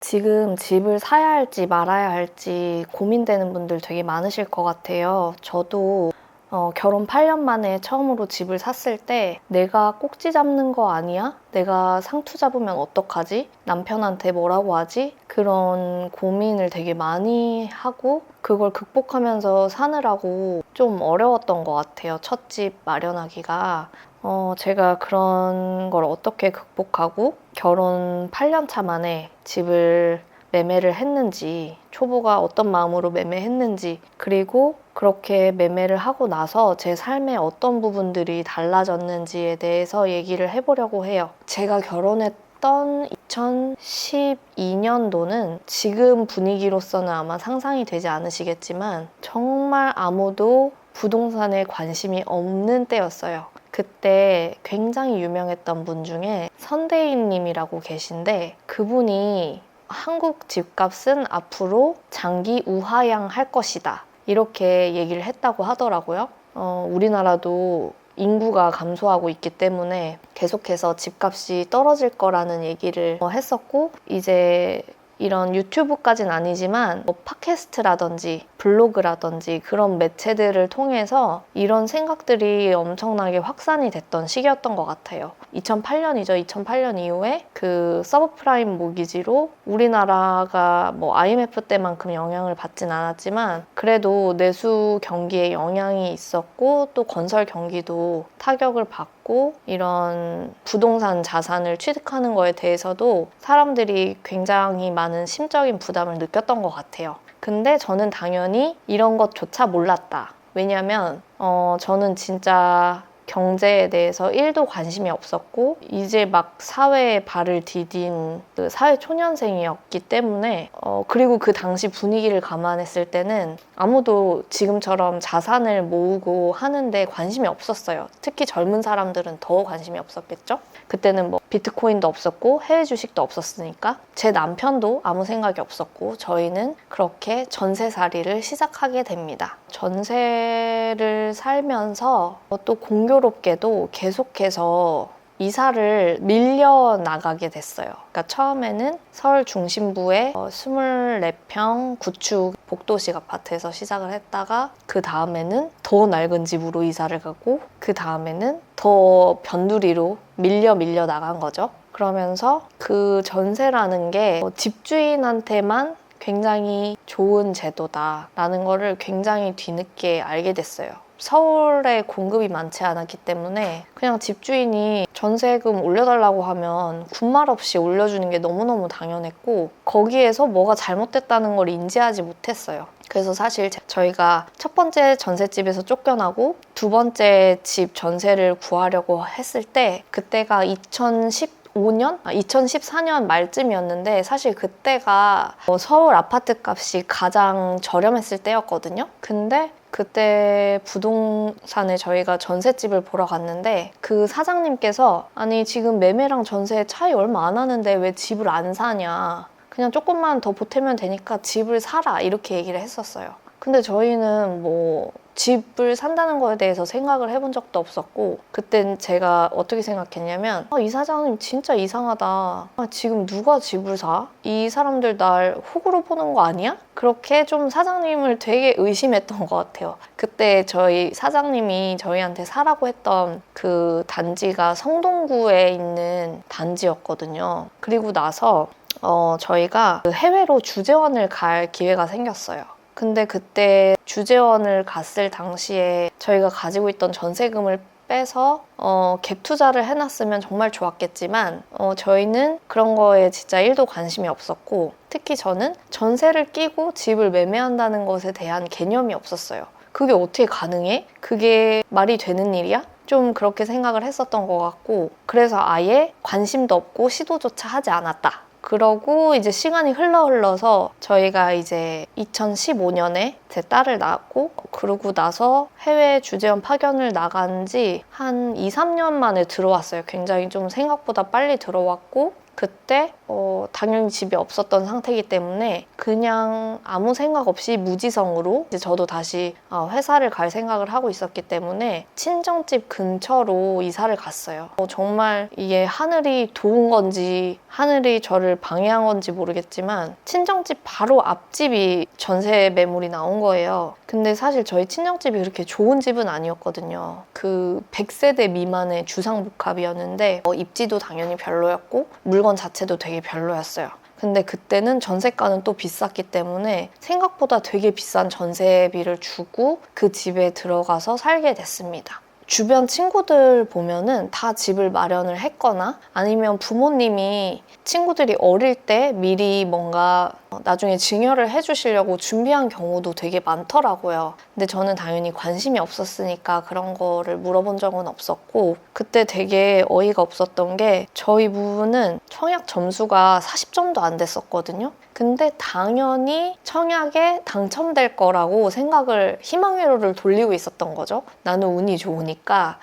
지금 집을 사야 할지 말아야 할지 고민되는 분들 되게 많으실 것 같아요. 저도 결혼 8년 만에 처음으로 집을 샀을 때 내가 꼭지 잡는 거 아니야? 내가 상투 잡으면 어떡하지? 남편한테 뭐라고 하지? 그런 고민을 되게 많이 하고 그걸 극복하면서 사느라고 좀 어려웠던 것 같아요. 첫 집 마련하기가. 제가 그런 걸 어떻게 극복하고 결혼 8년 차 만에 집을 매매를 했는지, 초보가 어떤 마음으로 매매했는지, 그리고 그렇게 매매를 하고 나서 제 삶의 어떤 부분들이 달라졌는지에 대해서 얘기를 해보려고 해요. 제가 결혼했던 2012년도는 지금 분위기로서는 아마 상상이 되지 않으시겠지만 정말 아무도 부동산에 관심이 없는 때였어요. 그때 굉장히 유명했던 분 중에 선대인 님이라고 계신데 그분이 한국 집값은 앞으로 장기 우하향할 것이다. 이렇게 얘기를 했다고 하더라고요. 우리나라도 인구가 감소하고 있기 때문에 계속해서 집값이 떨어질 거라는 얘기를 했었고 이제 이런 유튜브까지는 아니지만 팟캐스트라든지 블로그라든지 그런 매체들을 통해서 이런 생각들이 엄청나게 확산이 됐던 시기였던 것 같아요. 2008년이죠. 2008년 이후에 그 서브프라임 모기지로 우리나라가 IMF 때만큼 영향을 받진 않았지만 그래도 내수 경기에 영향이 있었고 또 건설 경기도 타격을 받고 이런 부동산 자산을 취득하는 거에 대해서도 사람들이 굉장히 많은 심적인 부담을 느꼈던 것 같아요. 근데 저는 당연히 이런 것조차 몰랐다. 왜냐면 저는 진짜 경제에 대해서 1도 관심이 없었고 이제 막 사회에 발을 디딘 그 사회 초년생이었기 때문에 그리고 그 당시 분위기를 감안했을 때는 아무도 지금처럼 자산을 모으고 하는데 관심이 없었어요. 특히 젊은 사람들은 더 관심이 없었겠죠? 그때는 비트코인도 없었고 해외 주식도 없었으니까 제 남편도 아무 생각이 없었고 저희는 그렇게 전세살이를 시작하게 됩니다. 전세를 살면서 또 공교롭게도 계속해서 이사를 밀려 나가게 됐어요. 그러니까 처음에는 서울 중심부에 24평 구축 복도식 아파트에서 시작을 했다가 그 다음에는 더 낡은 집으로 이사를 가고 그 다음에는 더 변두리로 밀려 나간 거죠. 그러면서 그 전세라는 게 집주인한테만 굉장히 좋은 제도다라는 거를 굉장히 뒤늦게 알게 됐어요. 서울에 공급이 많지 않았기 때문에 그냥 집주인이 전세금 올려달라고 하면 군말 없이 올려주는 게 너무너무 당연했고 거기에서 뭐가 잘못됐다는 걸 인지하지 못했어요. 그래서 사실 저희가 첫 번째 전셋집에서 쫓겨나고 두 번째 집 전세를 구하려고 했을 때 그때가 2014년 말쯤이었는데 사실 그때가 서울 아파트 값이 가장 저렴했을 때였거든요. 근데 그때 부동산에 저희가 전셋집을 보러 갔는데 그 사장님께서 아니 지금 매매랑 전세 차이 얼마 안 하는데 왜 집을 안 사냐, 그냥 조금만 더 보태면 되니까 집을 사라, 이렇게 얘기를 했었어요. 근데 저희는 집을 산다는 거에 대해서 생각을 해본 적도 없었고 그땐 제가 어떻게 생각했냐면 이 사장님 진짜 이상하다. 지금 누가 집을 사? 이 사람들 날 호구로 보는 거 아니야? 그렇게 좀 사장님을 되게 의심했던 것 같아요. 그때 저희 사장님이 저희한테 사라고 했던 그 단지가 성동구에 있는 단지였거든요. 그리고 나서 저희가 해외로 주재원을 갈 기회가 생겼어요. 근데 그때 주재원을 갔을 당시에 저희가 가지고 있던 전세금을 빼서 갭 투자를 해놨으면 정말 좋았겠지만 저희는 그런 거에 진짜 1도 관심이 없었고 특히 저는 전세를 끼고 집을 매매한다는 것에 대한 개념이 없었어요. 그게 어떻게 가능해? 그게 말이 되는 일이야? 좀 그렇게 생각을 했었던 것 같고 그래서 아예 관심도 없고 시도조차 하지 않았다. 그러고 이제 시간이 흘러서 저희가 이제 2015년에 제 딸을 낳았고 그러고 나서 해외 주재원 파견을 나간 지 한 2, 3년 만에 들어왔어요. 굉장히 좀 생각보다 빨리 들어왔고 그때 당연히 집이 없었던 상태이기 때문에 그냥 아무 생각 없이 무지성으로 이제 저도 다시 회사를 갈 생각을 하고 있었기 때문에 친정집 근처로 이사를 갔어요. 정말 이게 하늘이 도운 건지 하늘이 저를 방해한 건지 모르겠지만 친정집 바로 앞집이 전세 매물이 나온 거예요. 근데 사실 저희 친정집이 그렇게 좋은 집은 아니었거든요. 그 100세대 미만의 주상복합이었는데 입지도 당연히 별로였고 물건 자체도 되게 별로였어요. 근데 그때는 전세가는 또 비쌌기 때문에 생각보다 되게 비싼 전세비를 주고 그 집에 들어가서 살게 됐습니다. 주변 친구들 보면은 다 집을 마련을 했거나 아니면 부모님이 친구들이 어릴 때 미리 뭔가 나중에 증여를 해주시려고 준비한 경우도 되게 많더라고요. 근데 저는 당연히 관심이 없었으니까 그런 거를 물어본 적은 없었고 그때 되게 어이가 없었던 게 저희 부부는 청약 점수가 40점도 안 됐었거든요. 근데 당연히 청약에 당첨될 거라고 생각을 희망회로를 돌리고 있었던 거죠. 나는 운이 좋으니까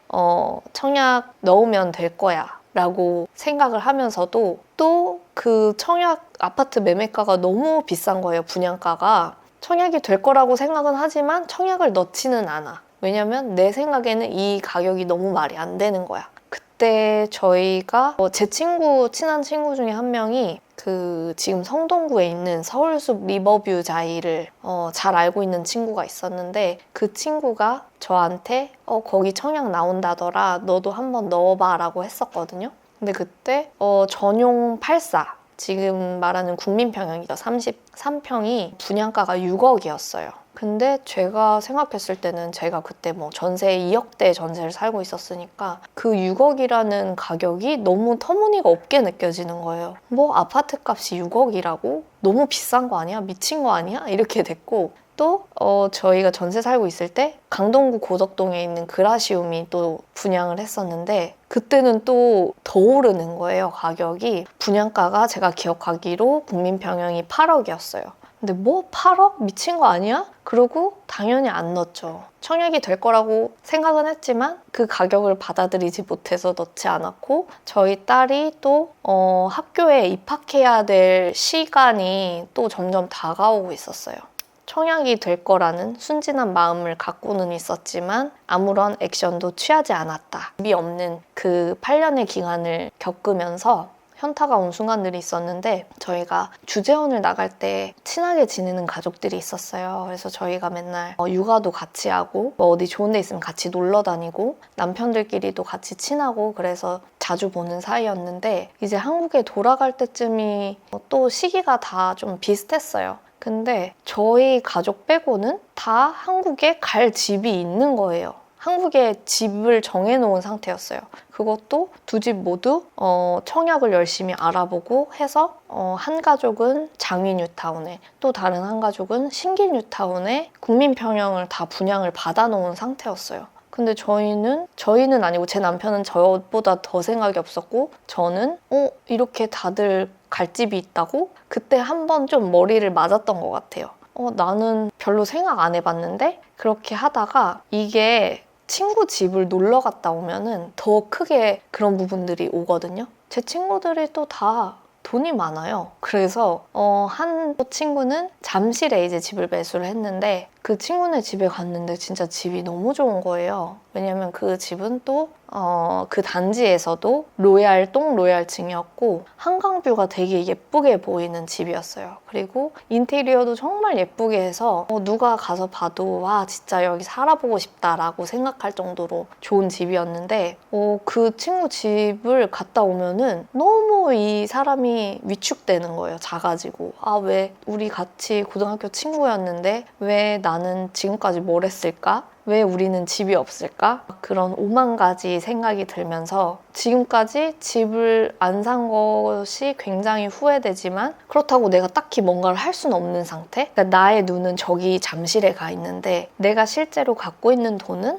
청약 넣으면 될 거야 라고 생각을 하면서도 또 그 청약 아파트 매매가가 너무 비싼 거예요. 분양가가. 청약이 될 거라고 생각은 하지만 청약을 넣지는 않아. 왜냐면 내 생각에는 이 가격이 너무 말이 안 되는 거야. 그때 저희가 제 친한 친구 중에 한 명이 그 지금 성동구에 있는 서울숲 리버뷰 자이를 잘 알고 있는 친구가 있었는데 그 친구가 저한테 거기 청약 나온다더라 너도 한번 넣어봐 라고 했었거든요. 근데 그때 전용 84 지금 말하는 국민평형이죠. 33평이 분양가가 6억이었어요. 근데 제가 생각했을 때는 제가 그때 뭐 전세 2억대 전세를 살고 있었으니까 그 6억이라는 가격이 너무 터무니가 없게 느껴지는 거예요. 뭐 아파트 값이 6억이라고? 너무 비싼 거 아니야? 미친 거 아니야? 이렇게 됐고 또 저희가 전세 살고 있을 때 강동구 고덕동에 있는 그라시움이 또 분양을 했었는데 그때는 또 더 오르는 거예요. 가격이. 분양가가 제가 기억하기로 국민평형이 8억이었어요. 근데 뭐 8억? 미친 거 아니야? 그러고 당연히 안 넣었죠. 청약이 될 거라고 생각은 했지만 그 가격을 받아들이지 못해서 넣지 않았고 저희 딸이 또 학교에 입학해야 될 시간이 또 점점 다가오고 있었어요. 청약이 될 거라는 순진한 마음을 갖고는 있었지만 아무런 액션도 취하지 않았다. 집이 없는 그 8년의 기간을 겪으면서 현타가 온 순간들이 있었는데 저희가 주재원을 나갈 때 친하게 지내는 가족들이 있었어요. 그래서 저희가 맨날 육아도 같이 하고 뭐 어디 좋은 데 있으면 같이 놀러 다니고 남편들끼리도 같이 친하고 그래서 자주 보는 사이였는데 이제 한국에 돌아갈 때쯤이 또 시기가 다 좀 비슷했어요. 근데 저희 가족 빼고는 다 한국에 갈 집이 있는 거예요. 한국에 집을 정해놓은 상태였어요. 그것도 두 집 모두 청약을 열심히 알아보고 해서 한 가족은 장위 뉴타운에 또 다른 한 가족은 신길 뉴타운에 국민평형을 다 분양을 받아놓은 상태였어요. 근데 저희는 아니고 제 남편은 저보다 더 생각이 없었고 저는 이렇게 다들 갈 집이 있다고? 그때 한번 좀 머리를 맞았던 것 같아요. 나는 별로 생각 안 해봤는데 그렇게 하다가 이게 친구 집을 놀러 갔다 오면은 더 크게 그런 부분들이 오거든요. 제 친구들이 또 다 돈이 많아요. 그래서 한 친구는 잠실에 이제 집을 매수를 했는데 그 친구네 집에 갔는데 진짜 집이 너무 좋은 거예요. 왜냐면 그 집은 또 그 단지에서도 로얄층이었고 한강뷰가 되게 예쁘게 보이는 집이었어요. 그리고 인테리어도 정말 예쁘게 해서 누가 가서 봐도 와 진짜 여기 살아보고 싶다라고 생각할 정도로 좋은 집이었는데 그 친구 집을 갔다 오면은 너무 이 사람이 위축되는 거예요. 작아지고 왜 우리 같이 고등학교 친구였는데 왜 나는 지금까지 뭘 했을까? 왜 우리는 집이 없을까? 그런 5만 가지 생각이 들면서 지금까지 집을 안 산 것이 굉장히 후회되지만 그렇다고 내가 딱히 뭔가를 할 수는 없는 상태? 그러니까 나의 눈은 저기 잠실에 가 있는데 내가 실제로 갖고 있는 돈은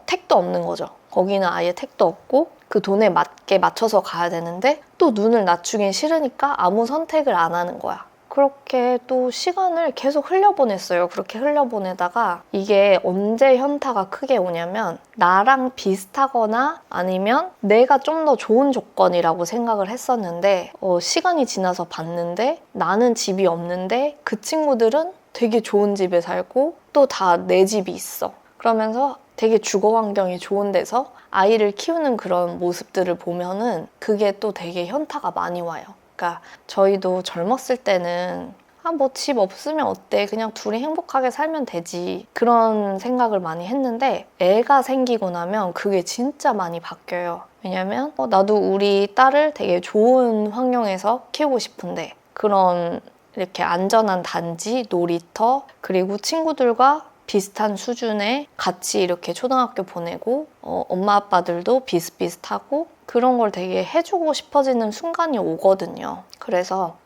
택도 없는 거죠. 거기는 아예 택도 없고 그 돈에 맞게 맞춰서 가야 되는데 또 눈을 낮추긴 싫으니까 아무 선택을 안 하는 거야. 그렇게 또 시간을 계속 흘려보냈어요. 그렇게 흘려보내다가 이게 언제 현타가 크게 오냐면 나랑 비슷하거나 아니면 내가 좀 더 좋은 조건이라고 생각을 했었는데 시간이 지나서 봤는데 나는 집이 없는데 그 친구들은 되게 좋은 집에 살고 또 다 내 집이 있어. 그러면서 되게 주거 환경이 좋은 데서 아이를 키우는 그런 모습들을 보면은 그게 또 되게 현타가 많이 와요. 그러니까 저희도 젊었을 때는 뭐 집 없으면 어때? 그냥 둘이 행복하게 살면 되지. 그런 생각을 많이 했는데 애가 생기고 나면 그게 진짜 많이 바뀌어요. 왜냐면 나도 우리 딸을 되게 좋은 환경에서 키우고 싶은데 그런 이렇게 안전한 단지, 놀이터, 그리고 친구들과 비슷한 수준에 같이 이렇게 초등학교 보내고 엄마 아빠들도 비슷비슷하고 그런 걸 되게 해주고 싶어지는 순간이 오거든요. 그래서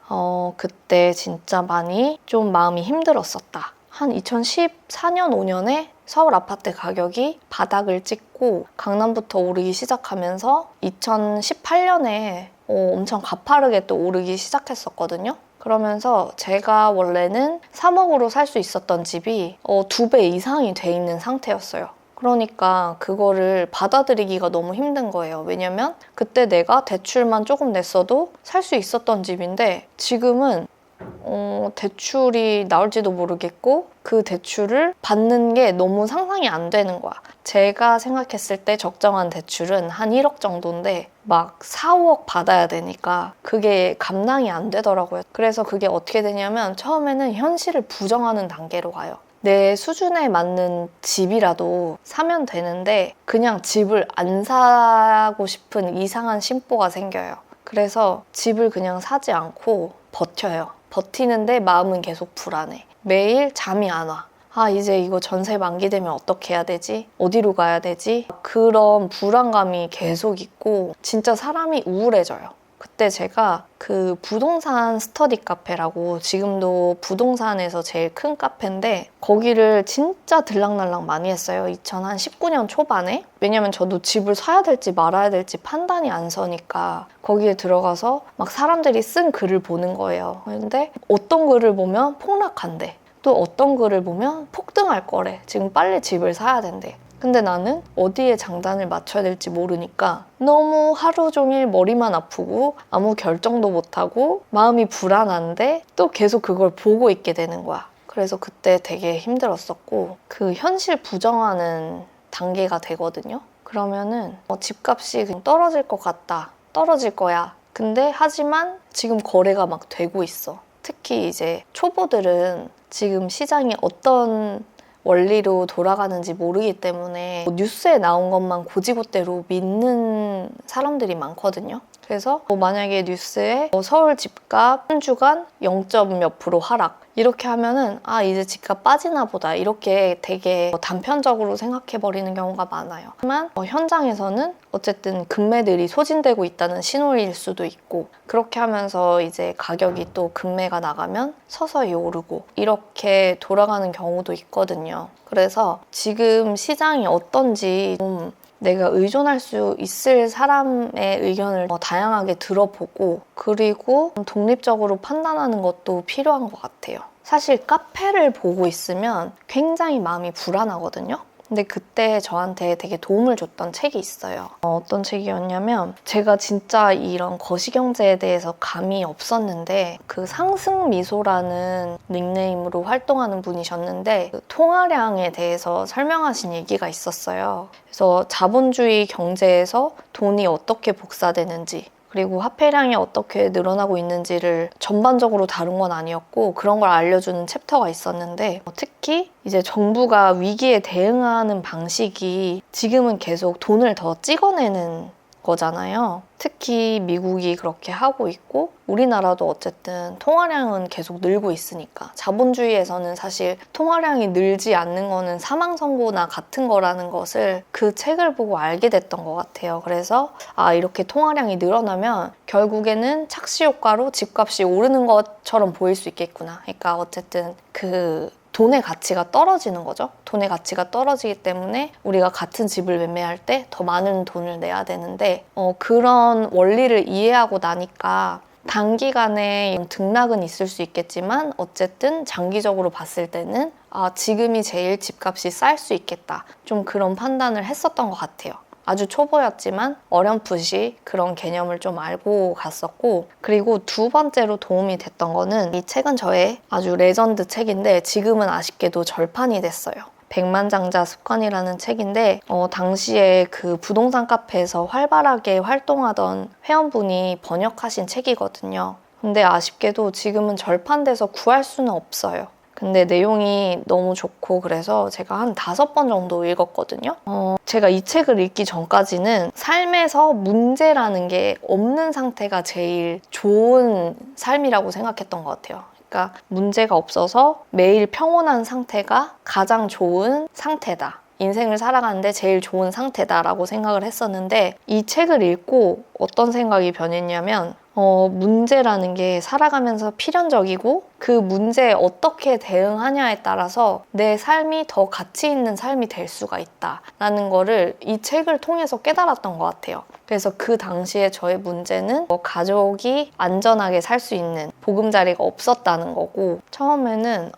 그때 진짜 많이 좀 마음이 힘들었었다. 한 2014년, 5년에 서울 아파트 가격이 바닥을 찍고 강남부터 오르기 시작하면서 2018년에 엄청 가파르게 또 오르기 시작했었거든요. 그러면서 제가 원래는 3억으로 살 수 있었던 집이 2배 이상이 돼 있는 상태였어요. 그러니까 그거를 받아들이기가 너무 힘든 거예요. 왜냐면 그때 내가 대출만 조금 냈어도 살 수 있었던 집인데 지금은 대출이 나올지도 모르겠고 그 대출을 받는 게 너무 상상이 안 되는 거야. 제가 생각했을 때 적정한 대출은 한 1억 정도인데 막 4, 5억 받아야 되니까 그게 감당이 안 되더라고요. 그래서 그게 어떻게 되냐면 처음에는 현실을 부정하는 단계로 가요. 내 수준에 맞는 집이라도 사면 되는데 그냥 집을 안 사고 싶은 이상한 심보가 생겨요. 그래서 집을 그냥 사지 않고 버텨요. 버티는데 마음은 계속 불안해. 매일 잠이 안 와. 이제 이거 전세 만기되면 어떻게 해야 되지? 어디로 가야 되지? 그런 불안감이 계속 있고 진짜 사람이 우울해져요. 그때 제가 그 부동산 스터디 카페라고 지금도 부동산에서 제일 큰 카페인데 거기를 진짜 들락날락 많이 했어요. 2019년 초반에. 왜냐면 저도 집을 사야 될지 말아야 될지 판단이 안 서니까 거기에 들어가서 막 사람들이 쓴 글을 보는 거예요. 근데 어떤 글을 보면 폭락한대. 또 어떤 글을 보면 폭등할 거래. 지금 빨리 집을 사야 된대. 근데 나는 어디에 장단을 맞춰야 될지 모르니까 너무 하루 종일 머리만 아프고 아무 결정도 못하고 마음이 불안한데 또 계속 그걸 보고 있게 되는 거야. 그래서 그때 되게 힘들었었고 그 현실 부정하는 단계가 되거든요. 그러면은 집값이 그냥 떨어질 것 같다. 떨어질 거야. 근데 하지만 지금 거래가 막 되고 있어. 특히 이제 초보들은 지금 시장이 어떤 원리로 돌아가는지 모르기 때문에 뉴스에 나온 것만 고지고대로 믿는 사람들이 많거든요. 그래서 만약에 뉴스에 서울 집값 한 주간 0점 몇 프로 하락 이렇게 하면은 이제 집값 빠지나 보다 이렇게 되게 단편적으로 생각해버리는 경우가 많아요. 하지만 현장에서는 어쨌든 금매들이 소진되고 있다는 신호일 수도 있고 그렇게 하면서 이제 가격이 또 금매가 나가면 서서히 오르고 이렇게 돌아가는 경우도 있거든요. 그래서 지금 시장이 어떤지 좀 내가 의존할 수 있을 사람의 의견을 다양하게 들어보고 그리고 독립적으로 판단하는 것도 필요한 것 같아요. 사실 카페를 보고 있으면 굉장히 마음이 불안하거든요. 근데 그때 저한테 되게 도움을 줬던 책이 있어요. 어떤 책이었냐면 제가 진짜 이런 거시경제에 대해서 감이 없었는데 그 상승미소라는 닉네임으로 활동하는 분이셨는데 그 통화량에 대해서 설명하신 얘기가 있었어요. 그래서 자본주의 경제에서 돈이 어떻게 복사되는지 그리고 화폐량이 어떻게 늘어나고 있는지를 전반적으로 다룬 건 아니었고 그런 걸 알려주는 챕터가 있었는데 특히 이제 정부가 위기에 대응하는 방식이 지금은 계속 돈을 더 찍어내는 거잖아요. 특히 미국이 그렇게 하고 있고 우리나라도 어쨌든 통화량은 계속 늘고 있으니까 자본주의에서는 사실 통화량이 늘지 않는 거는 사망 선고나 같은 거라는 것을 그 책을 보고 알게 됐던 것 같아요. 그래서 이렇게 통화량이 늘어나면 결국에는 착시 효과로 집값이 오르는 것처럼 보일 수 있겠구나. 그러니까 어쨌든 그 돈의 가치가 떨어지는 거죠. 돈의 가치가 떨어지기 때문에 우리가 같은 집을 매매할 때 더 많은 돈을 내야 되는데 그런 원리를 이해하고 나니까 단기간에 등락은 있을 수 있겠지만 어쨌든 장기적으로 봤을 때는 지금이 제일 집값이 쌀 수 있겠다. 좀 그런 판단을 했었던 것 같아요. 아주 초보였지만 어렴풋이 그런 개념을 좀 알고 갔었고, 그리고 두 번째로 도움이 됐던 거는 이 책은 저의 아주 레전드 책인데 지금은 아쉽게도 절판이 됐어요. 백만장자 습관이라는 책인데 당시에 그 부동산 카페에서 활발하게 활동하던 회원분이 번역하신 책이거든요. 근데 아쉽게도 지금은 절판돼서 구할 수는 없어요. 근데 내용이 너무 좋고 그래서 제가 한 5번 정도 읽었거든요. 제가 이 책을 읽기 전까지는 삶에서 문제라는 게 없는 상태가 제일 좋은 삶이라고 생각했던 것 같아요. 그러니까 문제가 없어서 매일 평온한 상태가 가장 좋은 상태다. 인생을 살아가는데 제일 좋은 상태다라고 생각을 했었는데 이 책을 읽고 어떤 생각이 변했냐면 문제라는 게 살아가면서 필연적이고 그 문제에 어떻게 대응하냐에 따라서 내 삶이 더 가치 있는 삶이 될 수가 있다라는 거를 이 책을 통해서 깨달았던 것 같아요. 그래서 그 당시에 저의 문제는 가족이 안전하게 살 수 있는 보금자리가 없었다는 거고, 처음에는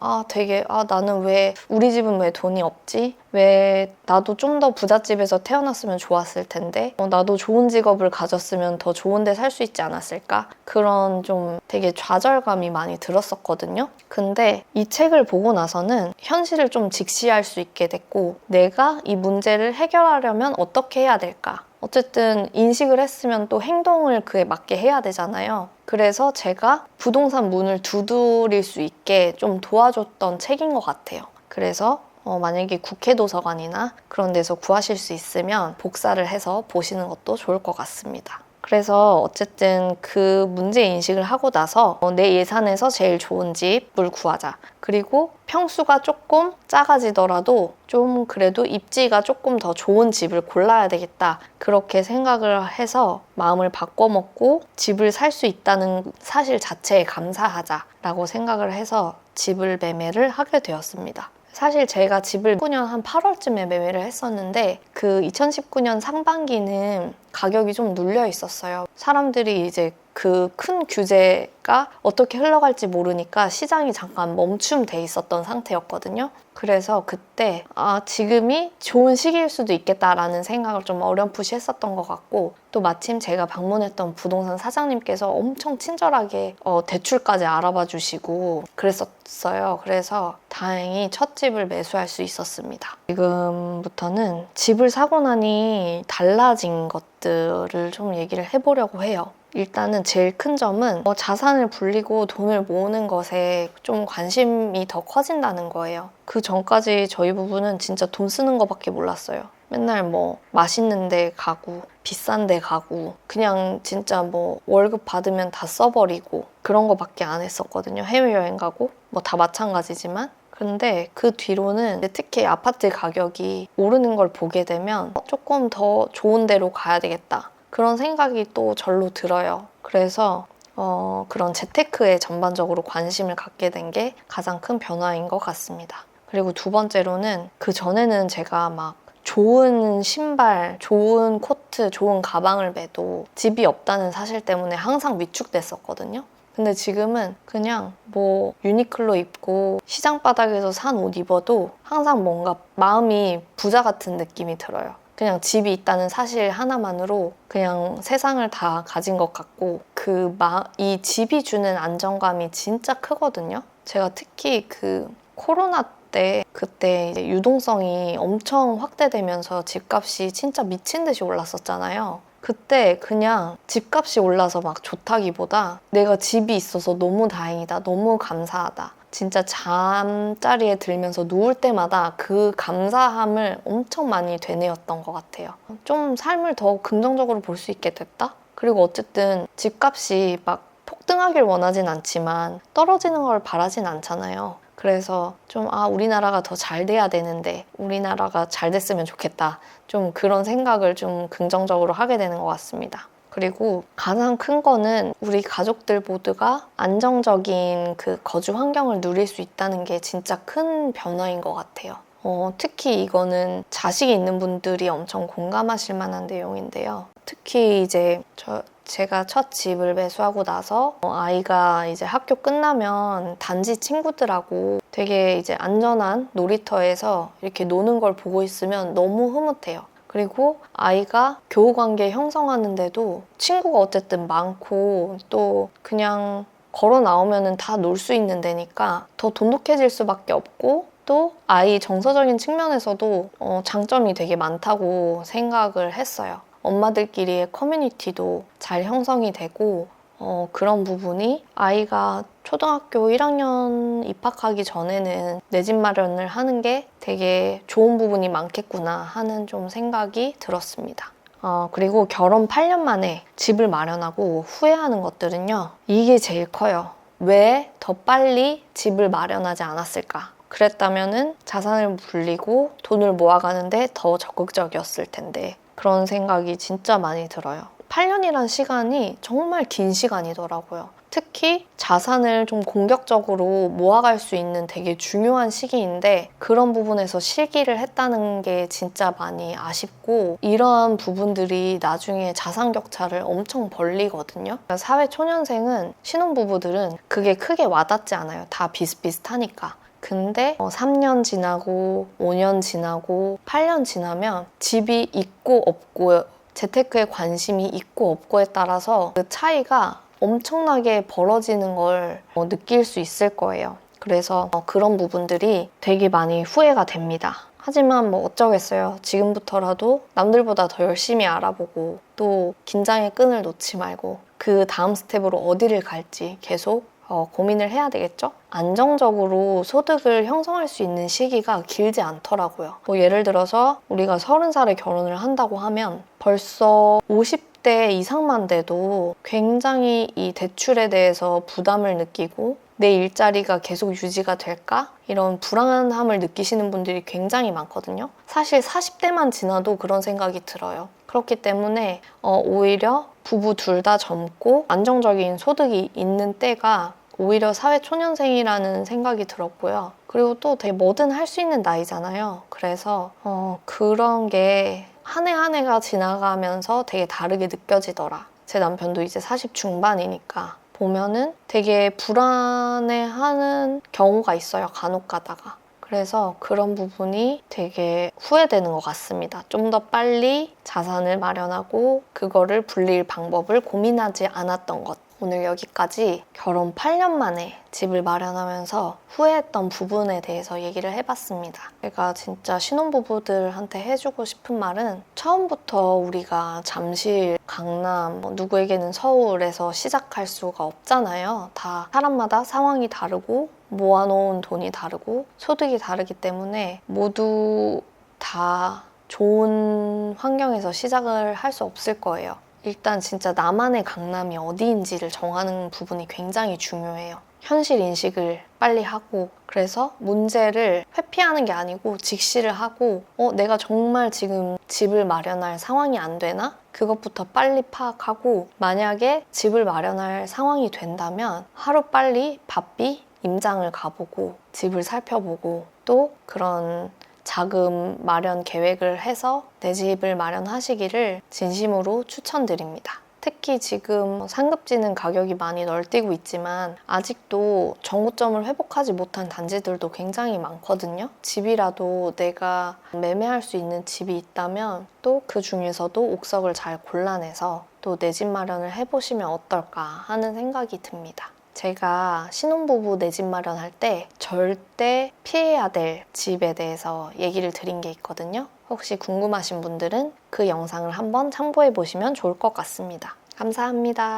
나는 왜 우리 집은 왜 돈이 없지? 왜 나도 좀 더 부잣집에서 태어났으면 좋았을 텐데 나도 좋은 직업을 가졌으면 더 좋은 데 살 수 있지 않았을까? 그런 좀 되게 좌절감이 많이 들었었거든요. 근데 이 책을 보고 나서는 현실을 좀 직시할 수 있게 됐고, 내가 이 문제를 해결하려면 어떻게 해야 될까? 어쨌든 인식을 했으면 또 행동을 그에 맞게 해야 되잖아요. 그래서 제가 부동산 문을 두드릴 수 있게 좀 도와줬던 책인 것 같아요. 그래서 만약에 국회 도서관이나 그런 데서 구하실 수 있으면 복사를 해서 보시는 것도 좋을 것 같습니다. 그래서 어쨌든 그 문제 인식을 하고 나서 내 예산에서 제일 좋은 집을 구하자. 그리고 평수가 조금 작아지더라도 좀 그래도 입지가 조금 더 좋은 집을 골라야 되겠다. 그렇게 생각을 해서 마음을 바꿔먹고 집을 살 수 있다는 사실 자체에 감사하자라고 생각을 해서 집을 매매를 하게 되었습니다. 사실 제가 집을 2019년 한 8월쯤에 매매를 했었는데 그 2019년 상반기는 가격이 좀 눌려 있었어요. 사람들이 이제 그 큰 규제가 어떻게 흘러갈지 모르니까 시장이 잠깐 멈춤돼 있었던 상태였거든요. 그래서 그때 지금이 좋은 시기일 수도 있겠다라는 생각을 좀 어렴풋이 했었던 것 같고, 또 마침 제가 방문했던 부동산 사장님께서 엄청 친절하게 대출까지 알아봐 주시고 그랬었어요. 그래서 다행히 첫 집을 매수할 수 있었습니다. 지금부터는 집을 사고 나니 달라진 것들을 좀 얘기를 해보려고 해요. 일단은 제일 큰 점은 자산을 불리고 돈을 모으는 것에 좀 관심이 더 커진다는 거예요. 그 전까지 저희 부부는 진짜 돈 쓰는 거밖에 몰랐어요. 맨날 맛있는 데 가고 비싼 데 가고 그냥 진짜 월급 받으면 다 써버리고 그런 거밖에 안 했었거든요. 해외여행 가고 다 마찬가지지만. 근데 그 뒤로는 특히 아파트 가격이 오르는 걸 보게 되면 조금 더 좋은 데로 가야 되겠다. 그런 생각이 또 절로 들어요. 그래서 그런 재테크에 전반적으로 관심을 갖게 된 게 가장 큰 변화인 것 같습니다. 그리고 두 번째로는 그 전에는 제가 좋은 신발, 좋은 코트, 좋은 가방을 매도 집이 없다는 사실 때문에 항상 위축됐었거든요. 근데 지금은 그냥 유니클로 입고 시장 바닥에서 산 옷 입어도 항상 뭔가 마음이 부자 같은 느낌이 들어요. 그냥 집이 있다는 사실 하나만으로 그냥 세상을 다 가진 것 같고 이 집이 주는 안정감이 진짜 크거든요. 제가 특히 코로나 때 그때 이제 유동성이 엄청 확대되면서 집값이 진짜 미친 듯이 올랐었잖아요. 그때 그냥 집값이 올라서 좋다기보다 내가 집이 있어서 너무 다행이다, 너무 감사하다. 진짜 잠자리에 들면서 누울 때마다 그 감사함을 엄청 많이 되뇌었던 것 같아요. 좀 삶을 더 긍정적으로 볼 수 있게 됐다? 그리고 어쨌든 집값이 폭등하길 원하진 않지만 떨어지는 걸 바라진 않잖아요. 그래서 좀 우리나라가 더 잘 돼야 되는데 우리나라가 잘 됐으면 좋겠다. 좀 그런 생각을 좀 긍정적으로 하게 되는 것 같습니다. 그리고 가장 큰 거는 우리 가족들 모두가 안정적인 거주 환경을 누릴 수 있다는 게 진짜 큰 변화인 것 같아요. 특히 이거는 자식이 있는 분들이 엄청 공감하실 만한 내용인데요. 특히 이제 제가 첫 집을 매수하고 나서 아이가 이제 학교 끝나면 단지 친구들하고 되게 이제 안전한 놀이터에서 이렇게 노는 걸 보고 있으면 너무 흐뭇해요. 그리고 아이가 교우관계 형성하는데도 친구가 어쨌든 많고 또 그냥 걸어 나오면 다 놀 수 있는 데니까 더 돈독해질 수밖에 없고 또 아이 정서적인 측면에서도 장점이 되게 많다고 생각을 했어요. 엄마들끼리의 커뮤니티도 잘 형성이 되고 그런 부분이 아이가 초등학교 1학년 입학하기 전에는 내 집 마련을 하는 게 되게 좋은 부분이 많겠구나 하는 좀 생각이 들었습니다. 그리고 결혼 8년 만에 집을 마련하고 후회하는 것들은요. 이게 제일 커요. 왜 더 빨리 집을 마련하지 않았을까? 그랬다면은 자산을 불리고 돈을 모아가는데 더 적극적이었을 텐데 그런 생각이 진짜 많이 들어요. 8년이란 시간이 정말 긴 시간이더라고요. 특히 자산을 좀 공격적으로 모아갈 수 있는 되게 중요한 시기인데 그런 부분에서 실기를 했다는 게 진짜 많이 아쉽고 이런 부분들이 나중에 자산 격차를 엄청 벌리거든요. 사회 초년생은 신혼부부들은 그게 크게 와닿지 않아요. 다 비슷비슷하니까. 근데 3년 지나고 5년 지나고 8년 지나면 집이 있고 없고 재테크에 관심이 있고 없고에 따라서 그 차이가 엄청나게 벌어지는 걸 느낄 수 있을 거예요. 그래서 그런 부분들이 되게 많이 후회가 됩니다. 하지만 뭐 어쩌겠어요. 지금부터라도 남들보다 더 열심히 알아보고 또 긴장의 끈을 놓지 말고 그 다음 스텝으로 어디를 갈지 계속 고민을 해야 되겠죠? 안정적으로 소득을 형성할 수 있는 시기가 길지 않더라고요. 뭐 예를 들어서 우리가 30살에 결혼을 한다고 하면 벌써 50대 이상만 돼도 굉장히 이 대출에 대해서 부담을 느끼고 내 일자리가 계속 유지가 될까? 이런 불안함을 느끼시는 분들이 굉장히 많거든요. 사실 40대만 지나도 그런 생각이 들어요. 그렇기 때문에 오히려 부부 둘 다 젊고 안정적인 소득이 있는 때가 오히려 사회 초년생이라는 생각이 들었고요. 그리고 또 되게 뭐든 할 수 있는 나이잖아요. 그래서 그런 게 한 해 한 해가 지나가면서 되게 다르게 느껴지더라. 제 남편도 이제 40 중반이니까 보면은 되게 불안해하는 경우가 있어요. 간혹 가다가. 그래서 그런 부분이 되게 후회되는 것 같습니다. 좀 더 빨리 자산을 마련하고 그거를 불릴 방법을 고민하지 않았던 것. 오늘 여기까지 결혼 8년 만에 집을 마련하면서 후회했던 부분에 대해서 얘기를 해봤습니다. 제가 진짜 신혼부부들한테 해주고 싶은 말은 처음부터 우리가 잠실, 강남, 누구에게는 서울에서 시작할 수가 없잖아요. 다 사람마다 상황이 다르고 모아놓은 돈이 다르고 소득이 다르기 때문에 모두 다 좋은 환경에서 시작을 할 수 없을 거예요. 일단 진짜 나만의 강남이 어디인지를 정하는 부분이 굉장히 중요해요. 현실 인식을 빨리 하고 그래서 문제를 회피하는 게 아니고 직시를 하고 내가 정말 지금 집을 마련할 상황이 안 되나? 그것부터 빨리 파악하고 만약에 집을 마련할 상황이 된다면 하루빨리 바삐 임장을 가보고 집을 살펴보고 또 그런 자금 마련 계획을 해서 내 집을 마련하시기를 진심으로 추천드립니다. 특히 지금 상급지는 가격이 많이 널뛰고 있지만 아직도 정고점을 회복하지 못한 단지들도 굉장히 많거든요. 집이라도 내가 매매할 수 있는 집이 있다면 또 그 중에서도 옥석을 잘 골라내서 또 내 집 마련을 해보시면 어떨까 하는 생각이 듭니다. 제가 신혼부부 내 집 마련할 때 절대 피해야 될 집에 대해서 얘기를 드린 게 있거든요. 혹시 궁금하신 분들은 그 영상을 한번 참고해 보시면 좋을 것 같습니다. 감사합니다.